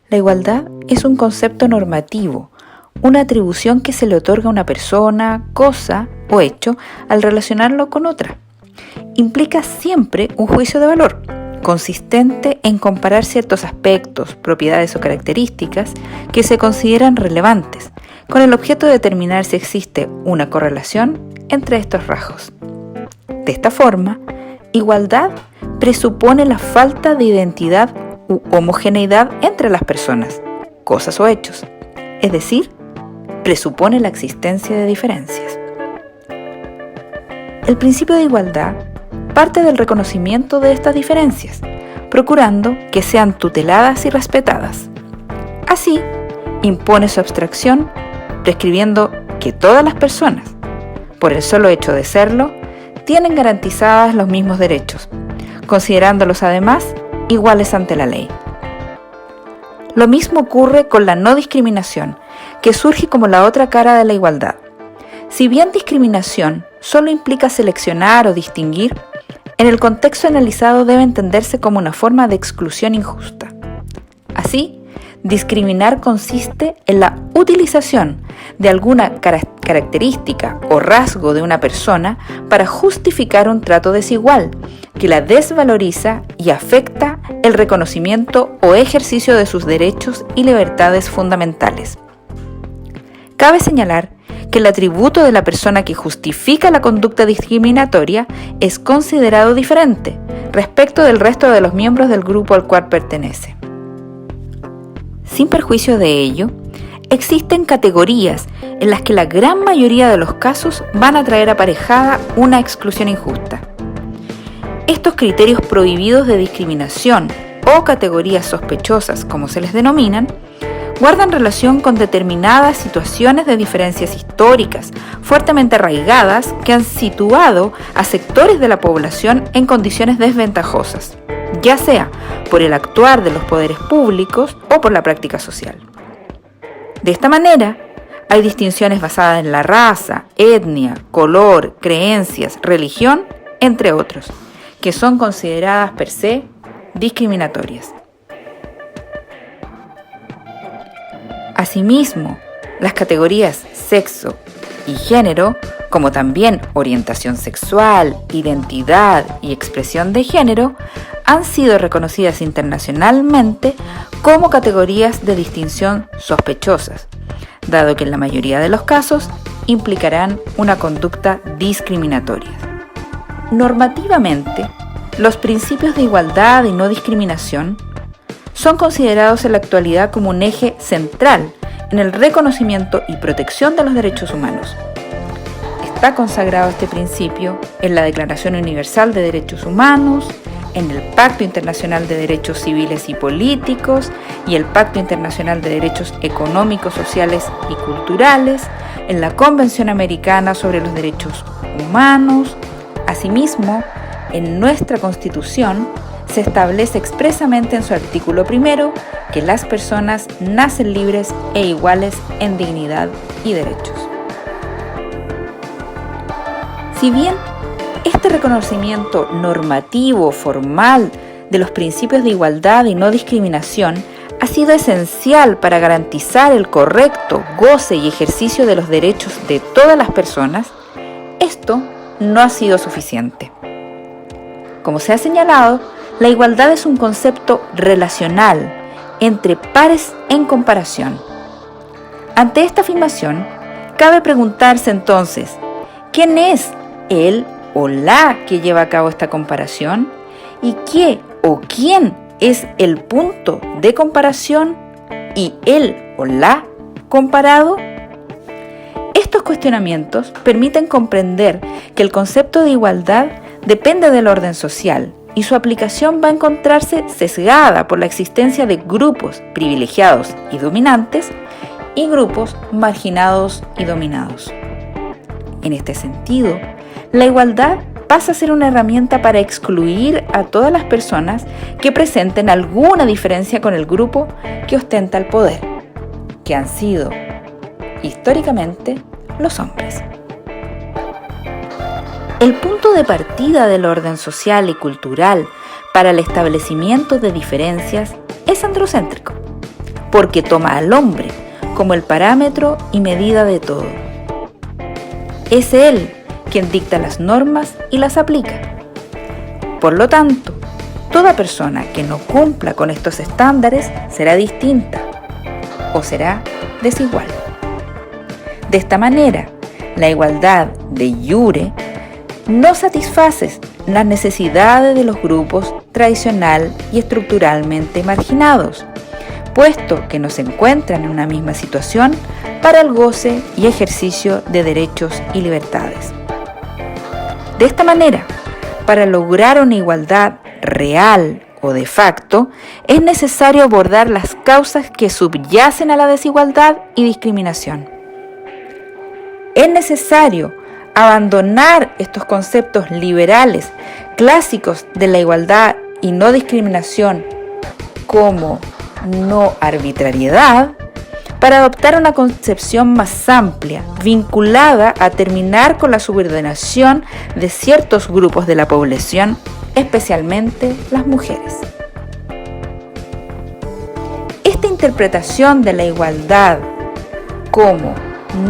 La igualdad es un concepto normativo, una atribución que se le otorga a una persona, cosa o hecho al relacionarlo con otra. Implica siempre un juicio de valor, consistente en comparar ciertos aspectos, propiedades o características que se consideran relevantes, con el objeto de determinar si existe una correlación entre estos rasgos. De esta forma, igualdad presupone la falta de identidad u homogeneidad entre las personas, cosas o hechos, es decir, presupone la existencia de diferencias. El principio de igualdad parte del reconocimiento de estas diferencias, procurando que sean tuteladas y respetadas. Así, impone su abstracción, prescribiendo que todas las personas, por el solo hecho de serlo, tienen garantizadas los mismos derechos, considerándolos además iguales ante la ley. Lo mismo ocurre con la no discriminación, que surge como la otra cara de la igualdad. Si bien discriminación solo implica seleccionar o distinguir, en el contexto analizado debe entenderse como una forma de exclusión injusta. Así, discriminar consiste en la utilización de alguna característica o rasgo de una persona para justificar un trato desigual que la desvaloriza y afecta el reconocimiento o ejercicio de sus derechos y libertades fundamentales. Cabe señalar que el atributo de la persona que justifica la conducta discriminatoria es considerado diferente respecto del resto de los miembros del grupo al cual pertenece. Sin perjuicio de ello, existen categorías en las que la gran mayoría de los casos van a traer aparejada una exclusión injusta. Estos criterios prohibidos de discriminación o categorías sospechosas, como se les denominan, guardan relación con determinadas situaciones de diferencias históricas fuertemente arraigadas que han situado a sectores de la población en condiciones desventajosas, ya sea por el actuar de los poderes públicos o por la práctica social. De esta manera, hay distinciones basadas en la raza, etnia, color, creencias, religión, entre otros, que son consideradas per se discriminatorias. Asimismo, las categorías sexo y género, como también orientación sexual, identidad y expresión de género, han sido reconocidas internacionalmente como categorías de distinción sospechosas, dado que en la mayoría de los casos implicarán una conducta discriminatoria. Normativamente, los principios de igualdad y no discriminación son considerados en la actualidad como un eje central en el reconocimiento y protección de los derechos humanos. Está consagrado este principio en la Declaración Universal de Derechos Humanos, en el Pacto Internacional de Derechos Civiles y Políticos y el Pacto Internacional de Derechos Económicos, Sociales y Culturales, en la Convención Americana sobre los Derechos Humanos. Asimismo, en nuestra Constitución se establece expresamente en su artículo 1 que las personas nacen libres e iguales en dignidad y derechos. Si bien este reconocimiento normativo formal de los principios de igualdad y no discriminación ha sido esencial para garantizar el correcto goce y ejercicio de los derechos de todas las personas, esto no ha sido suficiente. Como se ha señalado, la igualdad es un concepto relacional entre pares en comparación. Ante esta afirmación, cabe preguntarse entonces, ¿quién es él o la que lleva a cabo esta comparación? ¿Y qué o quién es el punto de comparación y él o la comparado? Estos cuestionamientos permiten comprender que el concepto de igualdad depende del orden social y su aplicación va a encontrarse sesgada por la existencia de grupos privilegiados y dominantes y grupos marginados y dominados. En este sentido, la igualdad pasa a ser una herramienta para excluir a todas las personas que presenten alguna diferencia con el grupo que ostenta el poder, que han sido, históricamente, los hombres. El punto de partida del orden social y cultural para el establecimiento de diferencias es androcéntrico. porque toma al hombre como el parámetro y medida de todo. Es él quien dicta las normas y las aplica. Por lo tanto, toda persona que no cumpla con estos estándares será distinta o será desigual. De esta manera, la igualdad de iure no satisface las necesidades de los grupos tradicional y estructuralmente marginados, puesto que no se encuentran en una misma situación para el goce y ejercicio de derechos y libertades. De esta manera, para lograr una igualdad real o de facto, es necesario abordar las causas que subyacen a la desigualdad y discriminación. Es necesario abandonar estos conceptos liberales clásicos de la igualdad y no discriminación como no arbitrariedad para adoptar una concepción más amplia, vinculada a terminar con la subordinación de ciertos grupos de la población, especialmente las mujeres. Esta interpretación de la igualdad como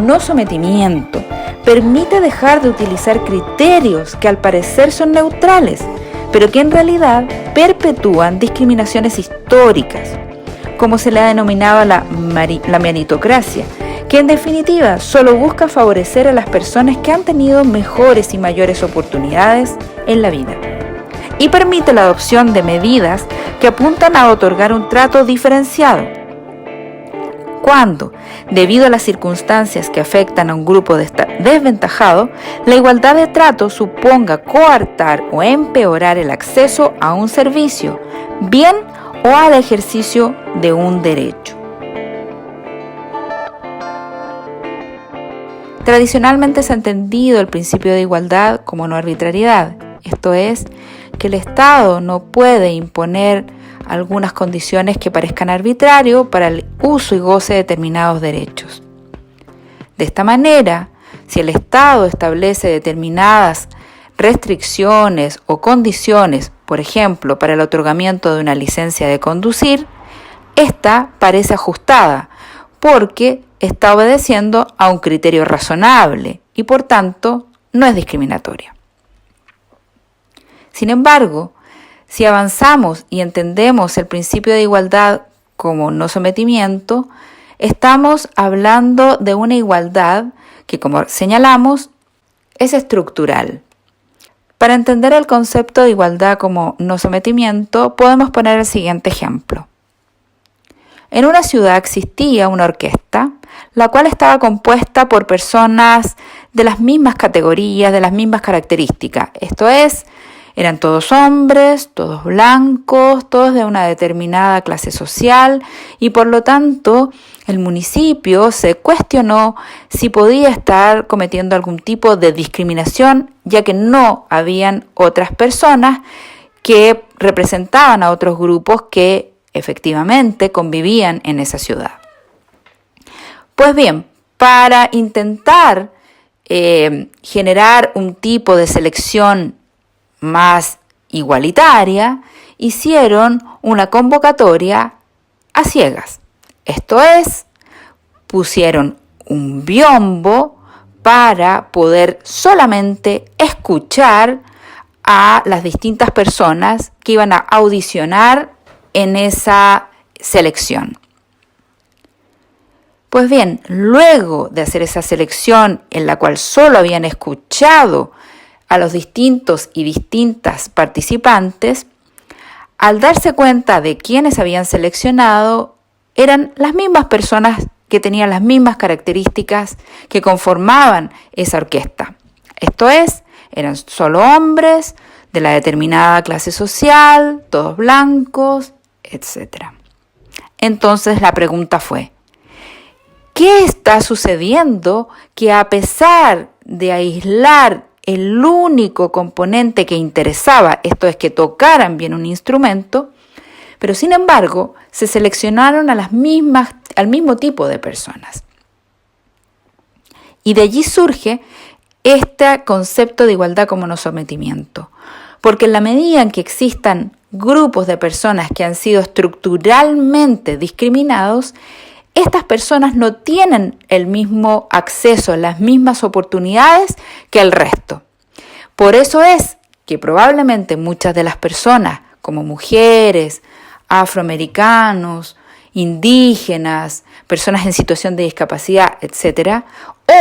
no sometimiento permite dejar de utilizar criterios que al parecer son neutrales, pero que en realidad perpetúan discriminaciones históricas, como se le ha denominado la meritocracia, que en definitiva solo busca favorecer a las personas que han tenido mejores y mayores oportunidades en la vida, y permite la adopción de medidas que apuntan a otorgar un trato diferenciado. Cuando, debido a las circunstancias que afectan a un grupo desventajado, la igualdad de trato suponga coartar o empeorar el acceso a un servicio, bien o al ejercicio de un derecho. Tradicionalmente se ha entendido el principio de igualdad como no arbitrariedad, esto es, que el Estado no puede imponer algunas condiciones que parezcan arbitrarias para el uso y goce de determinados derechos. De esta manera, si el Estado establece determinadas restricciones o condiciones, por ejemplo, para el otorgamiento de una licencia de conducir, esta parece ajustada porque está obedeciendo a un criterio razonable y por tanto no es discriminatoria. Sin embargo, si avanzamos y entendemos el principio de igualdad como no sometimiento, estamos hablando de una igualdad que, como señalamos, es estructural. Para entender el concepto de igualdad como no sometimiento, podemos poner el siguiente ejemplo. En una ciudad existía una orquesta, la cual estaba compuesta por personas de las mismas categorías, de las mismas características. Esto es, eran todos hombres, todos blancos, todos de una determinada clase social y por lo tanto el municipio se cuestionó si podía estar cometiendo algún tipo de discriminación, ya que no habían otras personas que representaban a otros grupos que efectivamente convivían en esa ciudad. Pues bien, para intentar generar un tipo de selección más igualitaria, hicieron una convocatoria a ciegas. Esto es, pusieron un biombo para poder solamente escuchar a las distintas personas que iban a audicionar en esa selección. Pues bien, luego de hacer esa selección en la cual solo habían escuchado a los distintos y distintas participantes, al darse cuenta de quiénes habían seleccionado, eran las mismas personas que tenían las mismas características que conformaban esa orquesta. Esto es, eran solo hombres de la determinada clase social, todos blancos, etc. Entonces la pregunta fue, ¿qué está sucediendo que a pesar de aislar el único componente que interesaba, esto es que tocaran bien un instrumento, pero sin embargo se seleccionaron al mismo tipo de personas? Y de allí surge este concepto de igualdad como no sometimiento, porque en la medida en que existan grupos de personas que han sido estructuralmente discriminados, estas personas no tienen el mismo acceso, las mismas oportunidades que el resto. Por eso es que probablemente muchas de las personas, como mujeres, afroamericanos, indígenas, personas en situación de discapacidad, etc.,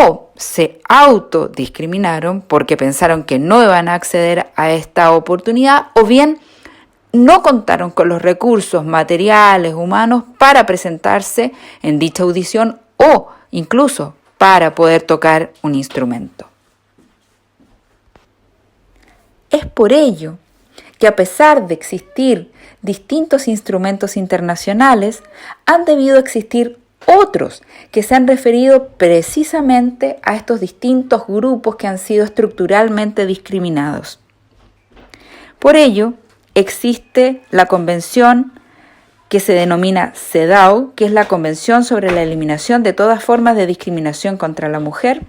o se autodiscriminaron porque pensaron que no iban a acceder a esta oportunidad, o bien no contaron con los recursos materiales, humanos, para presentarse en dicha audición o incluso para poder tocar un instrumento. Es por ello que, a pesar de existir distintos instrumentos internacionales, han debido existir otros que se han referido precisamente a estos distintos grupos que han sido estructuralmente discriminados. Por ello, existe la convención que se denomina CEDAW, que es la Convención sobre la Eliminación de todas formas de discriminación contra la mujer,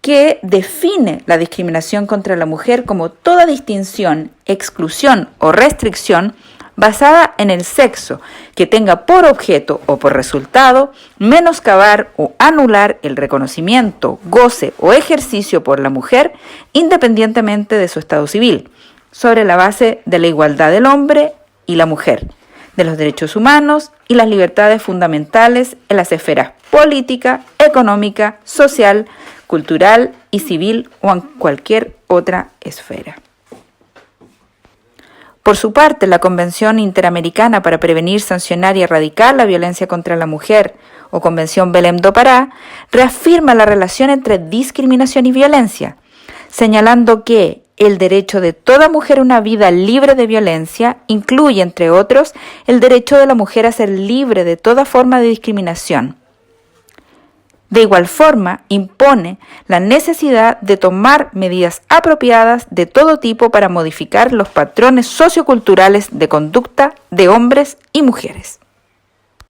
que define la discriminación contra la mujer como toda distinción, exclusión o restricción basada en el sexo que tenga por objeto o por resultado menoscabar o anular el reconocimiento, goce o ejercicio por la mujer independientemente de su estado civil, sobre la base de la igualdad del hombre y la mujer, de los derechos humanos y las libertades fundamentales en las esferas política, económica, social, cultural y civil o en cualquier otra esfera. Por su parte, la Convención Interamericana para Prevenir, Sancionar y Erradicar la Violencia contra la Mujer, o Convención Belém do Pará, reafirma la relación entre discriminación y violencia, señalando que el derecho de toda mujer a una vida libre de violencia incluye, entre otros, el derecho de la mujer a ser libre de toda forma de discriminación. De igual forma, impone la necesidad de tomar medidas apropiadas de todo tipo para modificar los patrones socioculturales de conducta de hombres y mujeres.